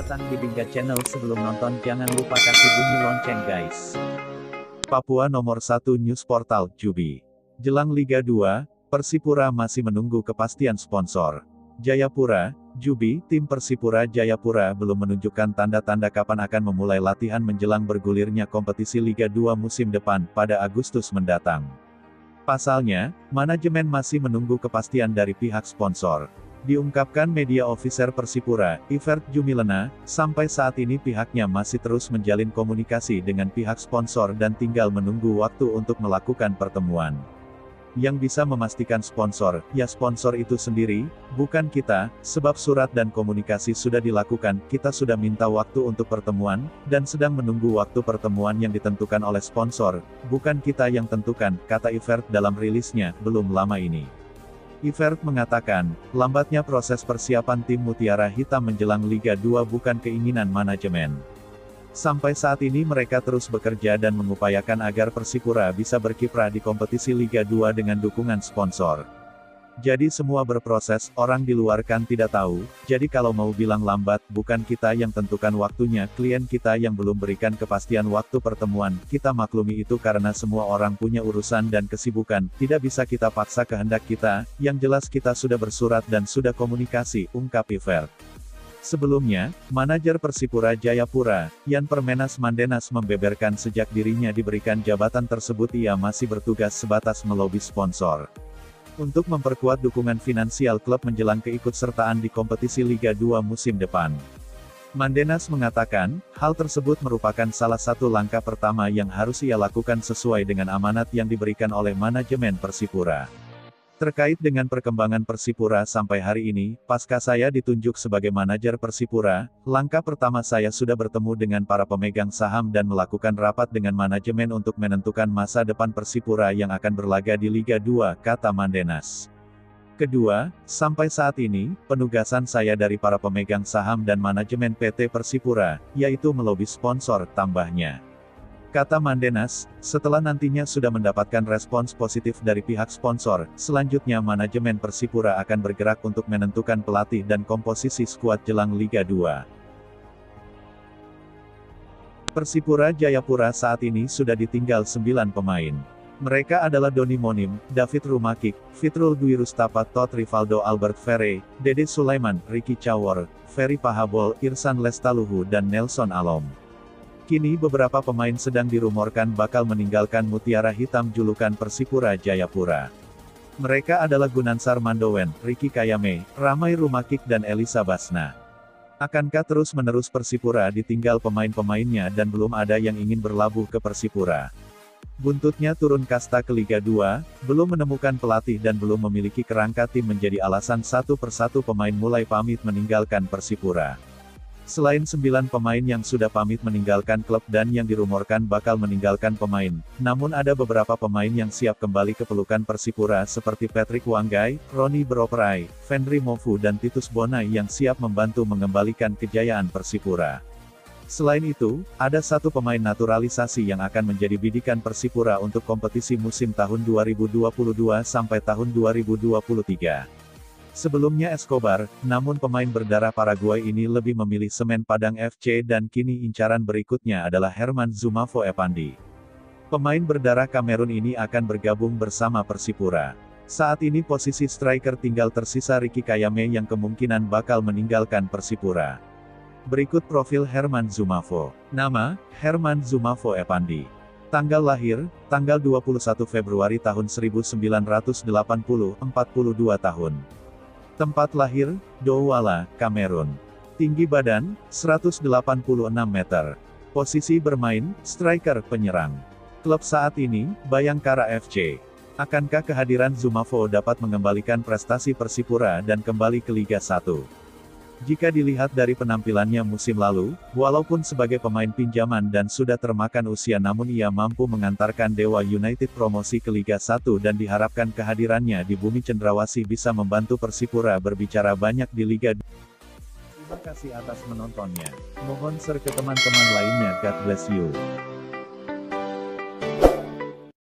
datang di Bingga Channel. Sebelum nonton jangan lupa kasih bunyi lonceng guys. Papua Nomor 1 News Portal, Jubi. Jelang Liga 2, Persipura masih menunggu kepastian sponsor. Jayapura, Jubi, tim Persipura Jayapura belum menunjukkan tanda-tanda kapan akan memulai latihan menjelang bergulirnya kompetisi Liga 2 musim depan, pada Agustus mendatang. Pasalnya, manajemen masih menunggu kepastian dari pihak sponsor. Diungkapkan media officer Persipura, Evert Jumilena, sampai saat ini pihaknya masih terus menjalin komunikasi dengan pihak sponsor dan tinggal menunggu waktu untuk melakukan pertemuan. Yang bisa memastikan sponsor, ya sponsor itu sendiri, bukan kita, sebab surat dan komunikasi sudah dilakukan, kita sudah minta waktu untuk pertemuan, dan sedang menunggu waktu pertemuan yang ditentukan oleh sponsor, bukan kita yang tentukan, kata Evert dalam rilisnya, belum lama ini. Evert mengatakan, lambatnya proses persiapan tim Mutiara Hitam menjelang Liga 2 bukan keinginan manajemen. Sampai saat ini mereka terus bekerja dan mengupayakan agar Persipura bisa berkiprah di kompetisi Liga 2 dengan dukungan sponsor. Jadi semua berproses, orang di luar kan tidak tahu, jadi kalau mau bilang lambat, bukan kita yang tentukan waktunya, klien kita yang belum berikan kepastian waktu pertemuan, kita maklumi itu karena semua orang punya urusan dan kesibukan, tidak bisa kita paksa kehendak kita, yang jelas kita sudah bersurat dan sudah komunikasi, ungkap Evert. Sebelumnya, manajer Persipura Jayapura, Yan Permenas Mandenas membeberkan sejak dirinya diberikan jabatan tersebut ia masih bertugas sebatas melobi sponsor. Untuk memperkuat dukungan finansial klub menjelang keikutsertaan di kompetisi Liga 2 musim depan. Mandenas mengatakan, hal tersebut merupakan salah satu langkah pertama yang harus ia lakukan sesuai dengan amanat yang diberikan oleh manajemen Persipura. Terkait dengan perkembangan Persipura sampai hari ini, pasca saya ditunjuk sebagai manajer Persipura, langkah pertama saya sudah bertemu dengan para pemegang saham dan melakukan rapat dengan manajemen untuk menentukan masa depan Persipura yang akan berlaga di Liga 2, kata Mandenas. Kedua, sampai saat ini, penugasan saya dari para pemegang saham dan manajemen PT Persipura, yaitu melobi sponsor, tambahnya. Kata Mandenas, setelah nantinya sudah mendapatkan respons positif dari pihak sponsor, selanjutnya manajemen Persipura akan bergerak untuk menentukan pelatih dan komposisi skuad jelang Liga 2. Persipura Jayapura saat ini sudah ditinggal 9 pemain. Mereka adalah Doni Monim, David Rumakik, Fitrul Dwi Rustapa, Todd Rivaldo Albert Ferre, Dede Sulaiman, Ricky Cawor, Ferry Pahabol, Irsan Lestaluhu dan Nelson Alom. Kini beberapa pemain sedang dirumorkan bakal meninggalkan Mutiara Hitam julukan Persipura Jayapura. Mereka adalah Gunansar Mandowen, Ricky Kayame, Ramai Rumakik dan Elisa Basna. Akankah terus-menerus Persipura ditinggal pemain-pemainnya dan belum ada yang ingin berlabuh ke Persipura? Buntutnya turun kasta ke Liga 2, belum menemukan pelatih dan belum memiliki kerangka tim menjadi alasan satu persatu pemain mulai pamit meninggalkan Persipura. Selain 9 pemain yang sudah pamit meninggalkan klub dan yang dirumorkan bakal meninggalkan pemain, namun ada beberapa pemain yang siap kembali ke pelukan Persipura seperti Patrick Wanggai, Roni Beroperai, Fendri Mofu dan Titus Bonai yang siap membantu mengembalikan kejayaan Persipura. Selain itu, ada satu pemain naturalisasi yang akan menjadi bidikan Persipura untuk kompetisi musim tahun 2022 sampai tahun 2023. Sebelumnya Escobar, namun pemain berdarah Paraguay ini lebih memilih Semen Padang FC dan kini incaran berikutnya adalah Herman Zumafo Epandi. Pemain berdarah Kamerun ini akan bergabung bersama Persipura. Saat ini posisi striker tinggal tersisa Ricky Kayame yang kemungkinan bakal meninggalkan Persipura. Berikut profil Herman Zumafo. Nama, Herman Zumafo Epandi. Tanggal lahir, tanggal 21 Februari tahun 1980, 42 tahun. Tempat lahir, Douala, Kamerun. Tinggi badan, 186 meter. Posisi bermain, striker penyerang. Klub saat ini, Bayangkara FC. Akankah kehadiran Zumafo dapat mengembalikan prestasi Persipura dan kembali ke Liga 1? Jika dilihat dari penampilannya musim lalu, walaupun sebagai pemain pinjaman dan sudah termakan usia namun ia mampu mengantarkan Dewa United promosi ke Liga 1 dan diharapkan kehadirannya di Bumi Cendrawasih bisa membantu Persipura berbicara banyak di Liga 2. Terima kasih atas menontonnya. Mohon share ke teman-teman lainnya. God bless you.